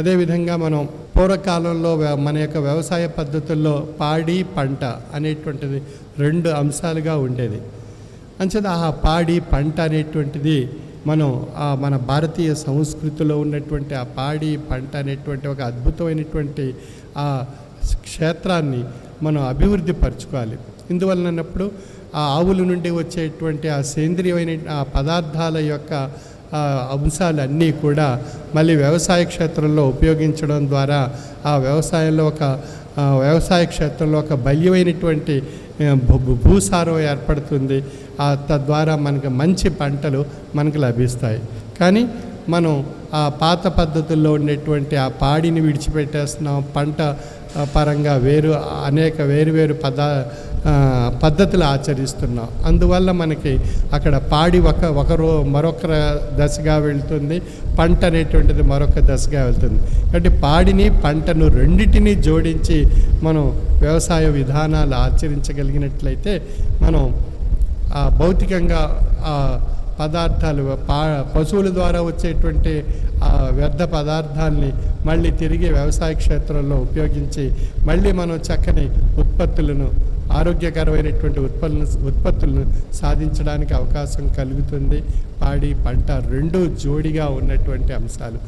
అదేవిధంగా మనం పూర్వకాలంలో మన యొక్క వ్యవసాయ పద్ధతుల్లో పాడి పంట అనేటువంటిది 2 అంశాలుగా ఉండేది. అంచేత ఆ పాడి పంట అనేటువంటిది మనం మన భారతీయ సంస్కృతిలో ఉన్నటువంటి ఆ పాడి పంట అనేటువంటి ఒక అద్భుతమైనటువంటి ఆ క్షేత్రాన్ని మనం అభివృద్ధి పరచుకోవాలి. ఇందువలనప్పుడు ఆ ఆవుల నుండి వచ్చేటువంటి ఆ సేంద్రియమైన ఆ పదార్థాల యొక్క అంశాలన్నీ కూడా మళ్ళీ వ్యవసాయ క్షేత్రంలో ఉపయోగించడం ద్వారా ఆ వ్యవసాయ క్షేత్రంలో ఒక బల్యమైనటువంటి భూసారం ఏర్పడుతుంది. తద్వారా మనకు మంచి పంటలు మనకు లభిస్తాయి. కానీ మనం ఆ పాత పద్ధతుల్లో ఉండేటువంటి ఆ పాడిని విడిచిపెట్టేస్తున్నాం. పంట పరంగా అనేక వేరు పద్ధతులు ఆచరిస్తున్నాం. అందువల్ల మనకి అక్కడ పాడి మరొక దశగా వెళ్తుంది, పంట అనేటువంటిది మరొక దశగా వెళ్తుంది. కాబట్టి పాడిని పంటను రెండింటినీ జోడించి మనం వ్యవసాయ విధానాలు ఆచరించగలిగినట్లయితే మనం భౌతికంగా పదార్థాలు పశువుల ద్వారా వచ్చేటువంటి వ్యర్థ పదార్థాలని మళ్ళీ తిరిగి వ్యవసాయ క్షేత్రంలో ఉపయోగించి మళ్ళీ మనం చక్కని ఆరోగ్యకరమైనటువంటి ఉత్పత్తులను సాధించడానికి అవకాశం కలుగుతుంది. పాడి పంట 2 జోడిగా ఉన్నటువంటి అంశాలు.